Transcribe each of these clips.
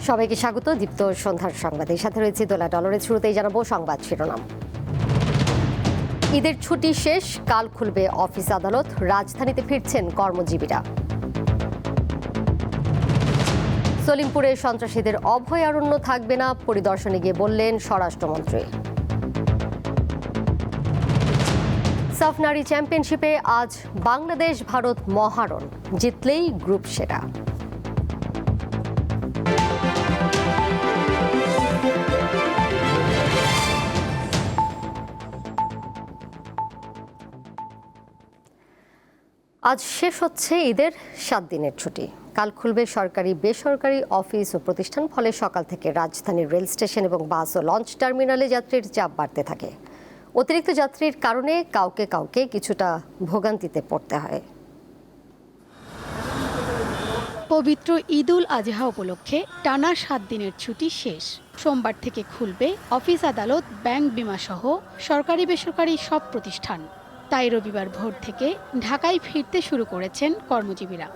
সবাইকে স্বাগত দীপ্ত সন্ধ্যার সংবাদে। সাথে রয়েছে দোলা ডলারের। শুরুতেই জানাবো সংবাদ শিরোনাম। ঈদের ছুটি শেষ, কাল খুলবে অফিস আদালত, রাজধানীতে ফিরছেন কর্মজীবীরা। সলিমপুরে সন্ত্রাসীদের অভয়ারণ্য থাকবে না, পরিদর্শনে গিয়ে বললেন স্বরাষ্ট্রমন্ত্রী। সাফ নারী চ্যাম্পিয়নশিপে আজ বাংলাদেশ ভারত মহারণ, জিতলেই গ্রুপ সেরা। আজ শেষ হচ্ছে ঈদের 7 দিনের ছুটি। কাল খুলবে সরকারি বেসরকারি অফিস ও প্রতিষ্ঠান। ফলে সকাল থেকে রাজধানীর রেল স্টেশন এবং বাস ও লঞ্চ টার্মিনালে যাত্রীর চাপ বাড়তে থাকে। অতিরিক্ত যাত্রীর কারণে কাউকে কাউকে কিছুটা ভোগান্তিতে পড়তে হয়। পবিত্র ঈদ উল আজহা উপলক্ষে টানা 7 দিনের ছুটি শেষ। সোমবার থেকে খুলবে অফিস আদালত, ব্যাংক, বিমা সহ সরকারি বেসরকারি সব প্রতিষ্ঠান। তাই রবিবার ভোর থেকে ঢাকায় ফিরতে শুরু করেছেন কর্মজীবীরা।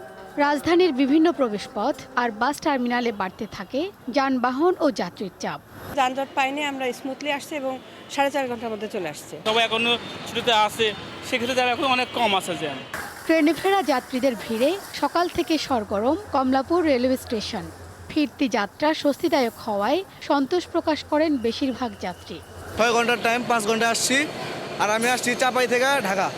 রাজধানীর বিভিন্ন প্রবেশপথ আর বাস টার্মিনালে বাড়তে থাকে যানবাহন ও যাত্রীর চাপ। যানজট পাইনি, আমরা স্মুথলি আসছি এবং 4.5 ঘন্টার মধ্যে চলে আসছে। তবে এখনো ছুটিতে আসে, সেক্ষেত্রে তারা এখন অনেক কম আসে জ্যাম। ট্রেনে ফেরা যাত্রীদের ভিড়ে সকাল থেকে সরগরম কমলাপুর রেলওয়ে স্টেশন। ফিরতি যাত্রা স্বস্তিদায়ক হওয়ায় সন্তোষ প্রকাশ করেন বেশিরভাগ যাত্রী। 6 ঘন্টার টাইম, 5 ঘন্টা আসছি, আর আমি আসছি চাপাই থেকে ঢাকা।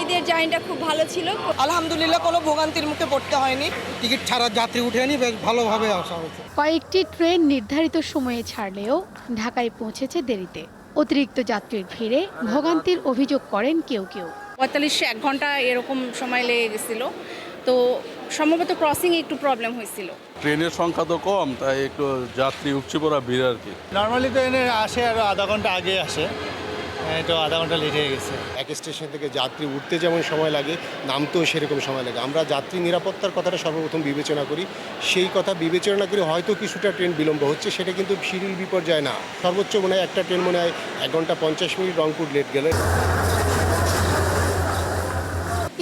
ঈদের জার্নিটা খুব ভালো ছিল, আলহামদুলিল্লাহ কোনো ভোগান্তির মুখে পড়তে হয়নি। টিকিট ছাড়া যাত্রী উঠেনি, বেশ ভালোভাবে আসা হয়েছে। কয়েকটি ট্রেন নির্ধারিত সময়ে ছাড়লেও ঢাকায় পৌঁছেছে দেরিতে। অতিরিক্ত যাত্রীর ভিড়ে ভোগান্তির অভিযোগ করেন কেউ কেউ। 45-1 ঘন্টা এরকম সময় লেগে গেছিল, তো সম্ভবত ক্রসিং একটু প্রবলেম হয়েছিল। ট্রেনের সংখ্যা তো কম, তাই একটু যাত্রী উপচে পড়া ভিড় আর কি। নর্মালি তো এনে আসে আরো আধা ঘন্টা আগে আসে, তো আধা ঘন্টা লেট হয়ে গেছে। এক স্টেশন থেকে যাত্রী উঠতে যেমন সময় লাগে, নামতেও সেরকম সময় লাগে। আমরা যাত্রী নিরাপত্তার কথাটা সর্বপ্রথম বিবেচনা করি। সেই কথা বিবেচনা করে হয়তো কিছুটা ট্রেন বিলম্ব হচ্ছে, সেটা কিন্তু শিডিউল বিপর্যয় না। সর্বোচ্চ মনে হয় একটা ট্রেন মনে হয় 1 ঘন্টা 50 মিনিট রংপুর লেট গেলে।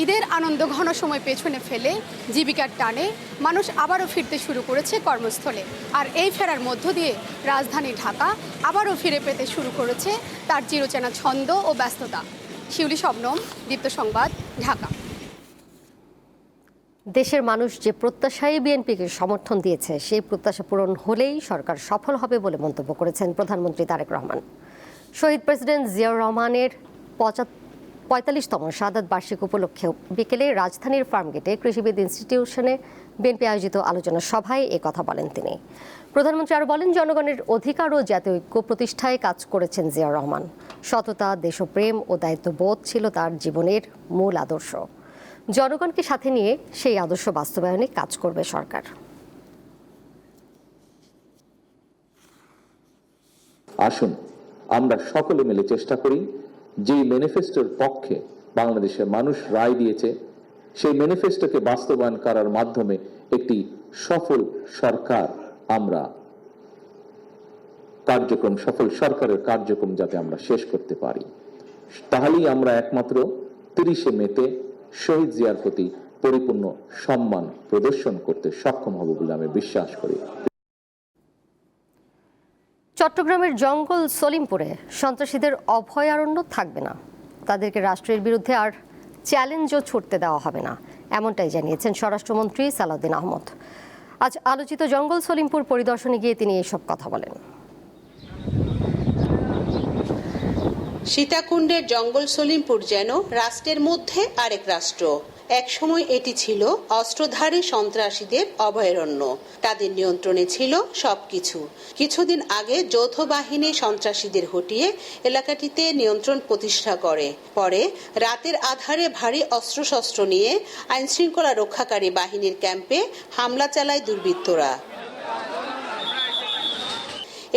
ঈদের আনন্দ ঘন সময় পেছনে ফেলে জীবিকার টানে মানুষ আবারও ফিরতে শুরু করেছে কর্মস্থলে। আর এই ফেরার মধ্য দিয়ে রাজধানী ঢাকা আবারও ফিরে পেতে শুরু করেছে তার চিরচেনা ছন্দ ও ব্যস্ততা। শিউলি শবনম, দীপ্ত সংবাদ, ঢাকা। দেশের মানুষ যে প্রত্যাশায় বিএনপিকে সমর্থন দিয়েছে, সেই প্রত্যাশা পূরণ হলেই সরকার সফল হবে বলে মন্তব্য করেছেন প্রধানমন্ত্রী তারেক রহমান। শহীদ প্রেসিডেন্ট জিয়াউর রহমানের 45তম শাহাদাত বার্ষিক উপলক্ষে বিকেলে রাজধানীর ফার্মগেটে কৃষিবিদ ইনস্টিটিউশনে বিএনপি আয়োজিত আলোচনা সভায় কথা বলেন তিনি। প্রধানমন্ত্রী আরও বলেন, জনগণের অধিকার ও জাতীয় ঐক্য প্রতিষ্ঠায় কাজ করেছেন জিয়াউর রহমান। সততা, দেশপ্রেম ও দায়িত্ববোধ ছিল তার জীবনের মূল আদর্শ। জনগণকে সাথে নিয়ে সেই আদর্শ বাস্তবায়নে কাজ করবে সরকার। আসুন আমরা সকলে মিলে চেষ্টা করি যে ম্যানিফেস্টোর পক্ষে বাংলাদেশের মানুষ রায় দিয়েছে, সেই ম্যানিফেস্টোকে বাস্তবায়ন করার মাধ্যমে একটি সফল সরকার আমরা সফল সরকারের কার্যক্রম যাতে আমরা শেষ করতে পারি। তাহলেই আমরা একমাত্র 30শে মেতে শহীদ জিয়ার প্রতি পরিপূর্ণ সম্মান প্রদর্শন করতে সক্ষম হব বলে আমি বিশ্বাস করি। চট্টগ্রামের জঙ্গল সলিমপুরে সন্ত্রাসীদের অভয়ারণ্য থাকবে না, তাদেরকে রাষ্ট্রের বিরুদ্ধে আর চ্যালেঞ্জও ছুটতে দেওয়া হবে না, এমনটাই জানিয়েছেন স্বরাষ্ট্রমন্ত্রী সালাউদ্দিন আহমদ। আজ আলোচিত জঙ্গল সলিমপুর পরিদর্শনে গিয়ে তিনি এসব কথা বলেন। সীতাকুণ্ডের জঙ্গল সলিমপুর যেন রাষ্ট্রের মধ্যে আরেক রাষ্ট্র। একসময় এটি ছিল অস্ত্রধারী সন্ত্রাসীদের অভয়ারণ্য। তাদের নিয়ন্ত্রণে ছিল সবকিছু। কিছুদিন আগে যৌথ বাহিনী সন্ত্রাসীদের হটিয়ে এলাকাটিতে নিয়ন্ত্রণ প্রতিষ্ঠা করে। পরে রাতের আধারে ভারী অস্ত্রশস্ত্র নিয়ে আইনশৃঙ্খলা রক্ষাকারী বাহিনীর ক্যাম্পে হামলা চালায় দুর্বৃত্তরা।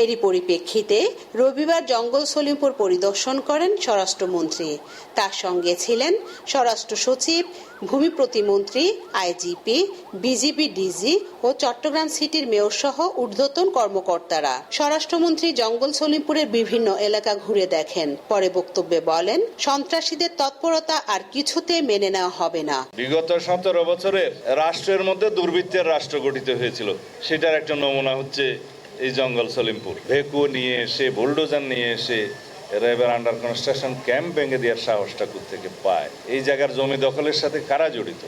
এরই পরিপ্রেক্ষিতে রবিবার জঙ্গল সলিমপুর পরিদর্শন করেন স্বরাষ্ট্রমন্ত্রী। তার সঙ্গে ছিলেন স্বরাষ্ট্র সচিব, ভূমি প্রতিমন্ত্রী, আইজিপি, বিজিবি ডিজি ও চট্টগ্রাম সিটির মেয়র সহ ঊর্ধ্বতন কর্মকর্তারা। স্বরাষ্ট্রমন্ত্রী জঙ্গল সলিমপুরের বিভিন্ন এলাকা ঘুরে দেখেন। পরে বক্তব্যে বলেন, সন্ত্রাসীদের তৎপরতা আর কিছুতে মেনে নেওয়া হবে না। বিগত 17 বছরের রাষ্ট্রের মধ্যে দুর্বৃত্তের রাষ্ট্র গঠিত হয়েছিল, সেটার একটা নমুনা হচ্ছে এই জঙ্গল সলিমপুর। ভেকু নিয়ে এসে, বুলডোজার নিয়ে এসে র্যাবের আন্ডার কনস্ট্রাকশন ক্যাম্প ভেঙে দেওয়ার সাহসটা থেকে পায়। এই জায়গার জমি দখলের সাথে কারা জড়িত,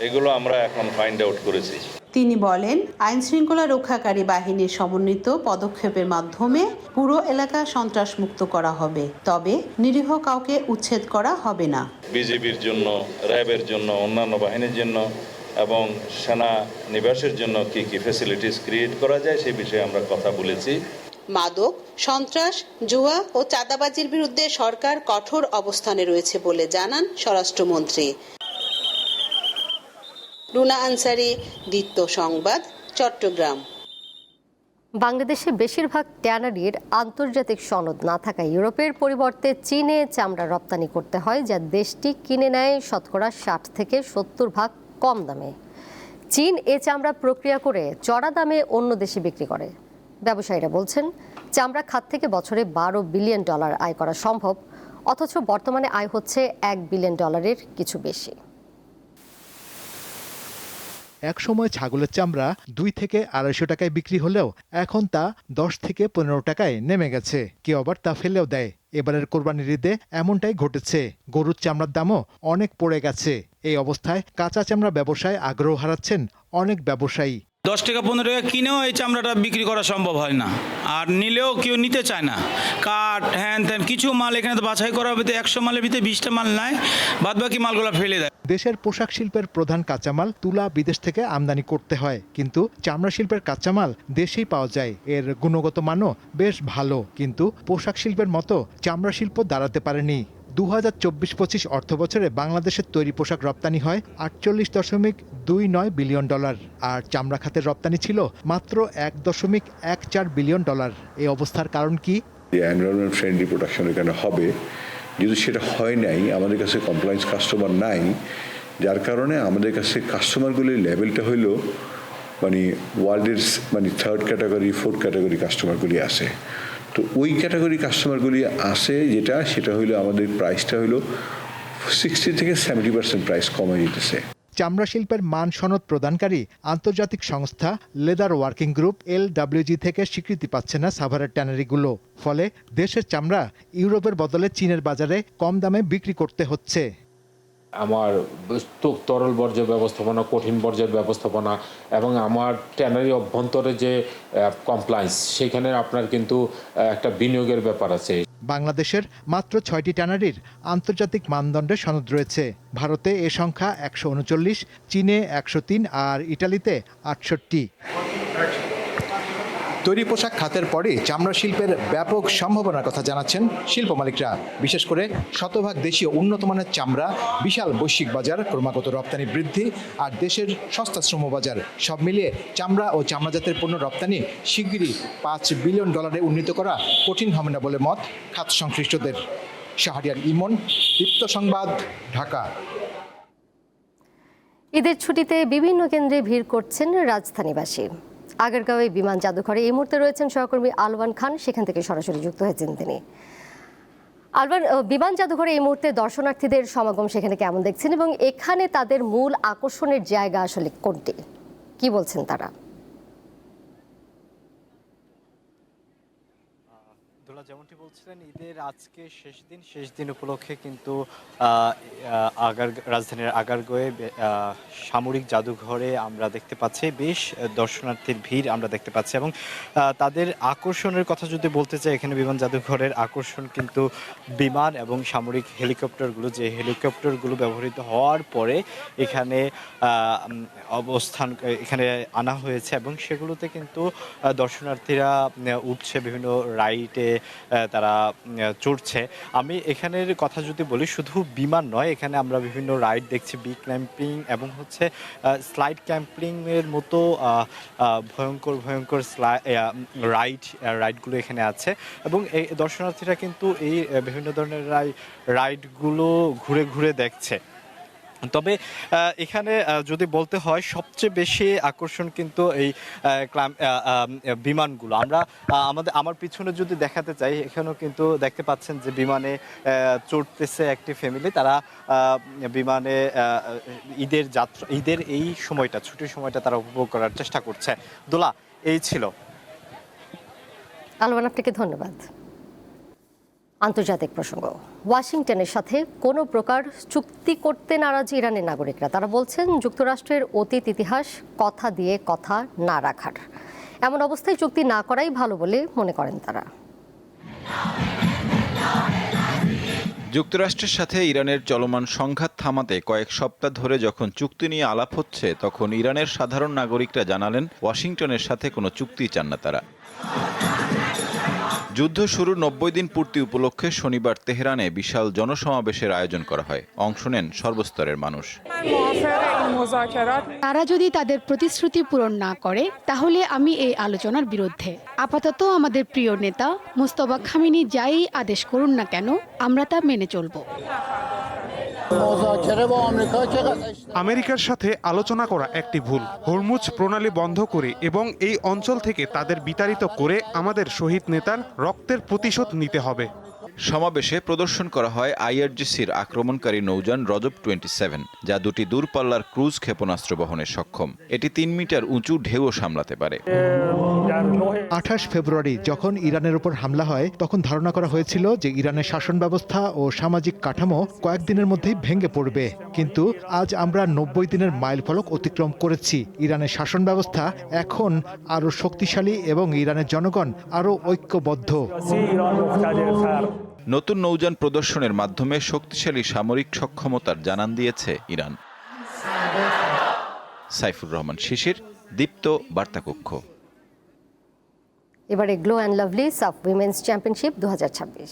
এগুলো আমরা এখন ফাইন্ড আউট করেছি। তিনি বলেন, আইন শৃঙ্খলা রক্ষাকারী বাহিনীর সমন্বিত পদক্ষেপের মাধ্যমে পুরো এলাকা সন্ত্রাস মুক্ত করা হবে, তবে নিরীহ কাউকে উচ্ছেদ করা হবে না। বিজিবির জন্য, র্যাবের জন্য, অন্যান্য বাহিনীর জন্য এবং সেনা নিবাসের জন্য কি কি ফ্যাসিলিটিস ক্রিয়েট করা যায় সেই বিষয়ে আমরা কথা বলেছি। মাদক, সন্ত্রাস, জুয়া ও চাঁদাবাজির বিরুদ্ধে সরকার কঠোর অবস্থানে রয়েছে বলে জানান স্বরাষ্ট্রমন্ত্রী। রুনা আনসারি, দীপ্ত সংবাদ, চট্টগ্রাম। বাংলাদেশে বেশিরভাগ ট্যানারির আন্তর্জাতিক সনদ না থাকায় ইউরোপের পরিবর্তে চীনে চামড়া রপ্তানি করতে হয়, যা দেশটি কিনে নেয় শতকরা 60 থেকে 70% কম দামে। চীন এ চামড়া প্রক্রিয়া করে চড়া দামে অন্য দেশে বিক্রি করে। ব্যবসায়ীরা বলছেন, চামড়া খাত থেকে বছরে $12 বিলিয়ন আয় করা সম্ভব, অথচ বর্তমানে আয় হচ্ছে $1 বিলিয়ন কিছু বেশি। এক সময় ছাগলের চামড়া 2 থেকে 250 টাকায় বিক্রি হলেও এখন তা 10 থেকে 15 টাকায় নেমে গেছে। কেউ আবার তা ফেলেও দেয়। এবারের কোরবানির ঈদে এমনটাই ঘটেছে। গরুর চামড়ার দামও অনেক পড়ে গেছে। এই অবস্থায় কাঁচা চামড়া ব্যবসায় আগ্রহ হারাচ্ছেন অনেক ব্যবসায়ী। 10 টাকা 15 টাকা কিনেও এই চামড়াটা বিক্রি করা সম্ভব হয় না, আর নিলেও কেউ নিতে চায় না। কাঠ, হ্যান ত্যান কিছু মাল এখানে তো বাছাই করা হবে, 100 মালের ভিতরে 20টা মাল নেয়, বাদ বাকি মালগুলো ফেলে দেয়। দেশের পোশাক শিল্পের প্রধান কাঁচামাল তুলা বিদেশ থেকে আমদানি করতে হয়, কিন্তু চামড়া শিল্পের কাঁচামাল দেশেই পাওয়া যায়। এর গুণগত মানও বেশ ভালো, কিন্তু পোশাক শিল্পের মতো চামড়া শিল্প দাঁড়াতে পারেনি। 2024-25 অর্থবছরে বাংলাদেশের তৈরি পোশাক রপ্তানি হয় $48.29 বিলিয়ন, আর চামড়া খাতের রপ্তানি ছিল মাত্র $1.14 বিলিয়ন। এই অবস্থার কারণ কি? এনভায়রনমেন্ট ফ্রেন্ডলি প্রোডাকশন এখানে হবে, যদি সেটা হয় নাই, আমাদের কাছে কমপ্লায়েন্স কাস্টমার নাই, যার কারণে আমাদের কাছে কাস্টমারগুলির লেভেলটা হইল ওয়ার্ল্ডের 3rd ক্যাটাগরি 4th ক্যাটাগরি কাস্টমারগুলি আসে। তো ওই ক্যাটাগরি কাস্টমারগুলি আসে, সেটা হইলো আমাদের প্রাইসটা হইলো 60 থেকে 70% প্রাইস কমে যেতেছে। চামড়া শিল্পের মান সনদ প্রদানকারী আন্তর্জাতিক সংস্থা লেদার ওয়ার্কিং গ্রুপ LWG থেকে স্বীকৃতি পাচ্ছে না সাভারের ট্যানারিগুলো। ফলে দেশের চামড়া ইউরোপের বদলে চীনের বাজারে কম দামে বিক্রি করতে হচ্ছে। আমার তরল বর্জ্য ব্যবস্থাপনা, কঠিন বর্জ্যের ব্যবস্থাপনা এবং আমার ট্যানারি অভ্যন্তরে যে কমপ্লায়েন্স, সেখানে আপনার কিন্তু একটা বিনিয়োগের ব্যাপার আছে। বাংলাদেশের মাত্র 6টি ট্যানারির আন্তর্জাতিক মানদণ্ডের সনদ রয়েছে। ভারতে এ সংখ্যা 139, চীনে 103 আর ইটালিতে 68। তৈরি পোশাক খাতের পরে চামড়া শিল্পের ব্যাপক সম্ভাবনার কথা জানাচ্ছেন শিল্প মালিকরা। বিশেষ করে শতভাগ দেশীয় উন্নত মানের চামড়া, বিশাল বৈশ্বিক বাজার, ক্রমাগত রপ্তানি বৃদ্ধি আর দেশের সস্তা শ্রম বাজার, সব মিলিয়ে চামড়া ও চামড়াজাতের পণ্য রপ্তানি শিগগিরই $5 বিলিয়ন উন্নীত করা কঠিন হবে না বলে মত খাত সংশ্লিষ্টদের। শাহরিয়ার ইমন, দীপ্ত সংবাদ, ঢাকা। ঈদের ছুটিতে বিভিন্ন কেন্দ্রে ভিড় করছেন রাজধানীবাসী। আগারগাঁওয়ে বিমান জাদুঘরে এই মুহূর্তে রয়েছেন সহকর্মী আলওয়ান খান, সেখান থেকে সরাসরি যুক্ত হয়েছেন তিনি। আলওয়ান, বিমান জাদুঘরে এই মুহূর্তে দর্শনার্থীদের সমাগম সেখানে কেমন দেখছেন, এবং এখানে তাদের মূল আকর্ষণের জায়গা আসলে কোনটি, কি বলছেন তারা? যেমনটি বলছিলেন, ঈদের আজকে শেষ দিন উপলক্ষে কিন্তু রাজধানীর আগারগাঁওয়ে সামরিক জাদুঘরে আমরা দেখতে পাচ্ছি বেশ দর্শনার্থীর ভিড় আমরা দেখতে পাচ্ছি। এবং তাদের আকর্ষণের কথা যদি বলতে চাই, এখানে বিমান জাদুঘরের আকর্ষণ কিন্তু বিমান এবং সামরিক হেলিকপ্টারগুলো, যে হেলিকপ্টারগুলো ব্যবহৃত হওয়ার পরে এখানে এখানে আনা হয়েছে এবং সেগুলোতে কিন্তু দর্শনার্থীরা উঠছে, বিভিন্ন রাইডে তারা চড়ছে। আমি এখানের কথা যদি বলি, শুধু বিমান নয়, এখানে আমরা বিভিন্ন রাইড দেখছি, বি ক্ল্যাম্পিং এবং হচ্ছে স্লাইড ক্যাম্পিংয়ের মতো ভয়ঙ্কর ভয়ঙ্কর রাইডগুলো এখানে আছে এবং এই দর্শনার্থীরা কিন্তু এই বিভিন্ন ধরনের রাইডগুলো ঘুরে ঘুরে দেখছে। তবে এখানে যদি বলতে হয় সবচেয়ে বেশি আকর্ষণ কিন্তু এই বিমানগুলো। আমার পিছনে যদি দেখাতে চাই, এখানেও কিন্তু দেখতে পাচ্ছেন যে বিমানে চড়তেছে একটি ফ্যামিলি। তারা বিমানে ঈদের এই সময়টা, ছুটির সময়টা তারা উপভোগ করার চেষ্টা করছে। দোলা, এই ছিল। আলমান, আপনাকে ধন্যবাদ। আন্তর্জাতিক প্রসঙ্গ, ওয়াশিংটনের সাথে কোনো প্রকার চুক্তি করতে নারাজ ইরানের নাগরিকরা। তারা বলছেন যুক্তরাষ্ট্রের অতীত ইতিহাস কথা দিয়ে কথা না রাখার, এমন অবস্থায় চুক্তি না করাই ভালো বলে মনে করেন তারা। যুক্তরাষ্ট্রের সাথে ইরানের চলমান সংঘাত থামাতে কয়েক সপ্তাহ ধরে যখন চুক্তি নিয়ে আলাপ হচ্ছে, তখন ইরানের সাধারণ নাগরিকরা জানালেন ওয়াশিংটনের সাথে কোনো চুক্তি চান না তারা। যুদ্ধ শুরুর 90 দিন পূর্তি উপলক্ষে শনিবার তেহরানে বিশাল জনসমাবেশের আয়োজন করা হয়। অংশ নেন সর্বস্তরের মানুষ। তারা যদি তাদের প্রতিশ্রুতি পূরণ না করে তাহলে আমি এই আলোচনার বিরুদ্ধে। আপাতত আমাদের প্রিয় নেতা মুস্তফা খামেনি যাই আদেশ করুন না কেন, আমরা তা মেনে চলব। আমেরিকার সাথে আলোচনা করা একটি ভুল। হরমুজ প্রণালী বন্ধ করে এবং এই অঞ্চল থেকে তাদের বিতাড়িত করে আমাদের শহীদ নেতার রক্তের প্রতিশোধ নিতে হবে। সমাবেশে প্রদর্শন করা হয় আইআরজিসির আক্রমণকারী নৌযান রজব 27, যা দুটি দূরপাল্লার ক্রুজ ক্ষেপণাস্ত্র বহনে সক্ষম। এটি 3 মিটার উঁচু ঢেউও সামলাতে পারে। 28 ফেব্রুয়ারি যখন ইরানের উপর হামলা হয়, তখন ধারণা করা হয়েছিল যে ইরানের শাসন ব্যবস্থা ও সামাজিক কাঠামো কয়েকদিনের মধ্যেই ভেঙে পড়বে। কিন্তু আজ আমরা 90 দিনের মাইলফলক অতিক্রম করেছি। ইরানের শাসন ব্যবস্থা এখন আরও শক্তিশালী এবং ইরানের জনগণ আরও ঐক্যবদ্ধ। নতুন নৌযান প্রদর্শনের মাধ্যমে শক্তিশালী সামরিক সক্ষমতার জানান দিয়েছে ইরান। সাইফুর রহমান শিশির, দীপ্ত বার্তাকক্ষ। এবারে গ্লো অ্যান্ড লাভলি সাফ উইমেন্স চ্যাম্পিয়নশিপ 2026।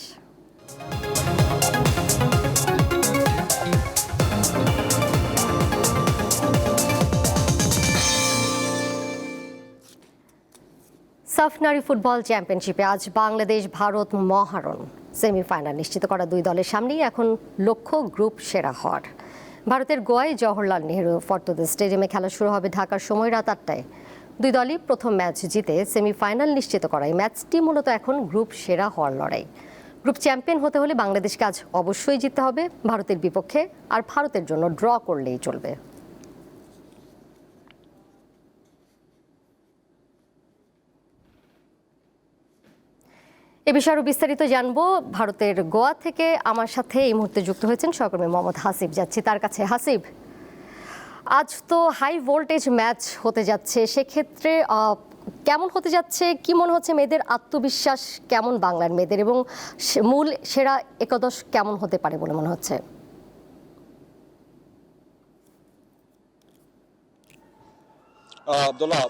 সাফ নারী ফুটবল চ্যাম্পিয়নশিপে আজ বাংলাদেশ ভারত মহারণ। সেমিফাইনাল নিশ্চিত করা দুই দলের সামনেই এখন লক্ষ্য গ্রুপ সেরা হওয়ার। ভারতের গোয়ায় জওহরলাল নেহরু ফরতুদ স্টেডিয়ামে খেলা শুরু হবে ঢাকার সময় রাত 8টায়। দুই দলই প্রথম ম্যাচ জিতে সেমিফাইনাল নিশ্চিত করায় ম্যাচটি মূলত এখন গ্রুপ সেরা হওয়ার লড়াই। গ্রুপ চ্যাম্পিয়ন হতে হলে বাংলাদেশকে আজ অবশ্যই জিততে হবে ভারতের বিপক্ষে, আর ভারতের জন্য ড্র করলেই চলবে। এ বিষয়ে আরও বিস্তারিত জানবো। ভারতের গোয়া থেকে আমার সাথে এই মুহূর্তে যুক্ত হয়েছেন সহকর্মী মোহাম্মদ হাসিব। যাচ্ছি তার কাছে। হাসিব, আজ তো হাই ভোল্টেজ ম্যাচ হতে যাচ্ছে, সেক্ষেত্রে কেমন হতে যাচ্ছে, কি মনে হচ্ছে মেয়েদের আত্মবিশ্বাস কেমন বাংলার মেয়েদের, এবং মূল সেরা একাদশ কেমন হতে পারে বলে মনে হচ্ছে? আব্দুল্লাহ,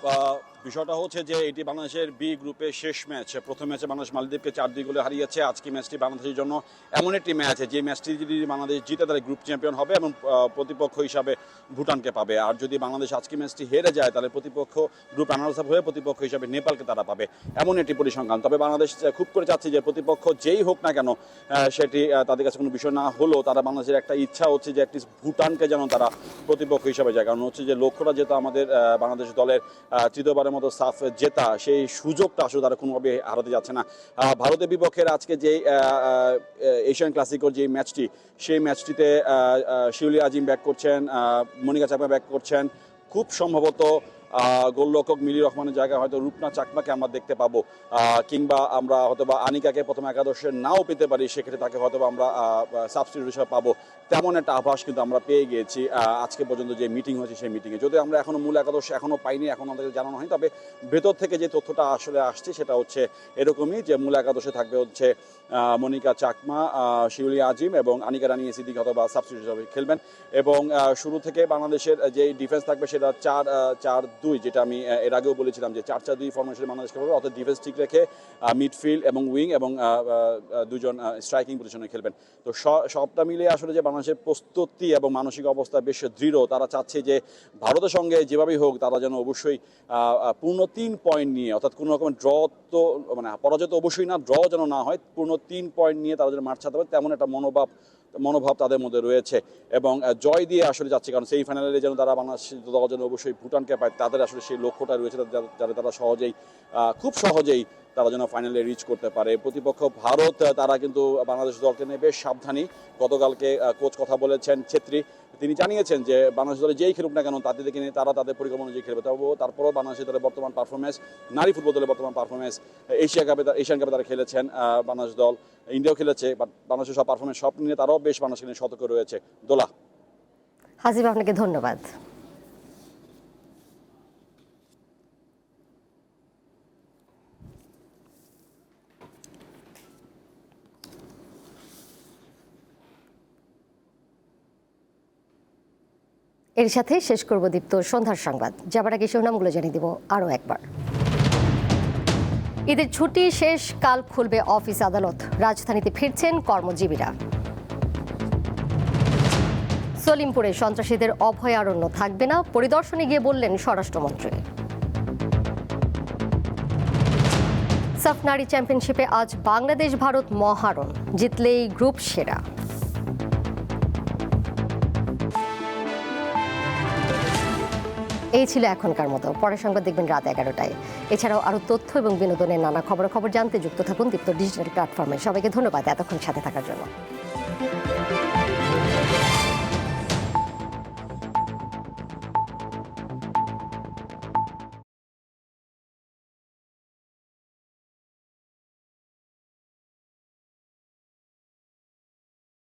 বিষয়টা হচ্ছে যে এটি বাংলাদেশের বি গ্রুপের শেষ ম্যাচ। প্রথম ম্যাচে বাংলাদেশ মালদ্বীপকে 4-2 গোলে হারিয়েছে। আজকে ম্যাচটি বাংলাদেশের জন্য এমন একটি ম্যাচ, যে ম্যাচটি যদি বাংলাদেশ জিতে তাহলে গ্রুপ চ্যাম্পিয়ন হবে এবং প্রতিপক্ষ হিসাবে ভুটানকে পাবে। আর যদি বাংলাদেশ আজকে ম্যাচটি হেরে যায় তাহলে প্রতিপক্ষ গ্রুপ রানার্স আপ হয়ে প্রতিপক্ষ হিসাবে নেপালকে তারা পাবে, এমন একটি পরিসংখ্যান। তবে বাংলাদেশ খুব করে চাচ্ছে যে প্রতিপক্ষ যেই হোক না কেন সেটি তাদের কাছে কোনো বিষয় না হলেও তারা বাংলাদেশের একটা ইচ্ছা হচ্ছে যে অ্যাটলিস্ট ভুটানকে যেন তারা প্রতিপক্ষ হিসাবে যায়। কারণ হচ্ছে যে লক্ষ্যটা যেহেতু আমাদের বাংলাদেশ দলের তৃতীয়বারের মতো সাফ জেতা, সেই সুযোগটা আসলে তারা কোনোভাবে হারাতে যাচ্ছে না। ভারতের বিপক্ষের আজকে যে এশিয়ান ক্লাসিকর যে ম্যাচটি, সেই ম্যাচটিতে শিউলি আজিম ব্যাক করছেন, মনিকা চাকমা ব্যাক করছেন। খুব সম্ভবত গোলরক্ষক মিলি রহমানের জায়গায় হয়তো রূপনা চাকমাকে আমরা দেখতে পাবো, কিংবা আমরা হয়তো বা আনিকাকে প্রথম একাদশে নাও পেতে পারি, সেক্ষেত্রে তাকে হয়তো আমরা সাবস্টিটিউট হিসেবে পাবো। তেমন একটা আভাস কিন্তু আমরা পেয়ে গিয়েছি আজকে পর্যন্ত যে মিটিং হয়েছে সেই মিটিংয়ে। যদি আমরা এখনও মূল একাদশ এখনও পাইনি, এখন আমাদের জানানো হয়নি, তবে ভেতর থেকে যে তথ্যটা আসলে আসছে সেটা হচ্ছে এরকমই, যে মূল একাদশে থাকবে হচ্ছে মনিকা চাকমা, শিউলি আজিম এবং আনিকা রানী সিদ্দিক অথবা সাবস্টিটিউট হিসেবে খেলবেন। এবং শুরু থেকে বাংলাদেশের যে ডিফেন্স থাকবে সেটা 4-4-2, যেটা আমি এর আগেও বলেছিলাম যে 4-4-2 ফরমেশনে বাংলাদেশকে পাবে, অর্থাৎ ডিফেন্স ঠিক রেখে মিডফিল্ড এবং উইং এবং দুজন স্ট্রাইকিং পজিশনে খেলবেন। তো সবটা মিলিয়ে আসলে যে বাংলাদেশ বাংলাদেশের প্রস্তুতি এবং মানসিক অবস্থা বেশ দৃঢ়। তারা চাচ্ছে যে ভারতের সঙ্গে যেভাবেই হোক তারা যেন অবশ্যই পূর্ণ 3 পয়েন্ট নিয়ে, অর্থাৎ কোনো রকমের ড্র তো মানে পরাজয় তো অবশ্যই না, ড্র যেন না হয়, পূর্ণ 3 পয়েন্ট নিয়ে তারা যেন মাঠ ছাড়তে পারে তেমন একটা মনোভাব তাদের মধ্যে রয়েছে এবং জয় দিয়ে আসলে যাচ্ছে। কারণ সেমিফাইনালে যেন তারা বাংলাদেশ দল যেন অবশ্যই ভুটানকে পায়, তাদের আসলে সেই লক্ষ্যটা রয়েছে যাতে তারা খুব সহজেই তারা যেন ফাইনালে রিচ করতে পারে। প্রতিপক্ষ ভারত, তারা কিন্তু বাংলাদেশ দলকে নিয়ে বেশ সাবধানী। গতকালকে কোচ কথা বলেছেন ছেত্রী, তিনি জানিয়েছেন যে বাংলাদেশ দলে যেই খেলুক না কেন তাদেরকে নিয়ে তারা তাদের পরিকল্পনা অনুযায়ী খেলবে। তারপরও বাংলাদেশের দলের বর্তমান পারফরমেন্স, নারী ফুটবল দলের বর্তমান পারফরমেন্স, এশিয়ান কাপে তারা খেলেছেন বাংলাদেশ দল, ইন্ডিয়াও খেলেছে, বাট বাংলাদেশের সব পারফরমেন্স সব নিয়ে তারাও বেশ বাংলাদেশকে নিয়ে সতর্ক রয়েছে। দোলা। হাসিব, আপনাকে ধন্যবাদ। এর সাথে শেষ করব দীপ্ত সন্ধ্যার সংবাদ। যাবার আগে শিরোনামগুলো জানিয়ে দিব আরও একবার। ঈদের ছুটি শেষ, কাল খুলবে অফিস আদালত, রাজধানীতে ফিরছেন কর্মজীবীরা। সলিমপুরে সন্ত্রাসীদের অভয়ারণ্য থাকবে না, পরিদর্শনে গিয়ে বললেন স্বরাষ্ট্রমন্ত্রী। সাফ নারী চ্যাম্পিয়নশিপে আজ বাংলাদেশ ভারত মহারণ, জিতলেই গ্রুপ সেরা। এই ছিল এখনকার মতো। পরের সংবাদ দেখবেন রাত 11টায়। এছাড়াও আরও তথ্য এবং বিনোদনের নানা খবরাখবর জানতে যুক্ত থাকুন দীপ্ত ডিজিটাল প্ল্যাটফর্মে। সবাইকে ধন্যবাদ এতক্ষণ সাথে থাকার জন্য।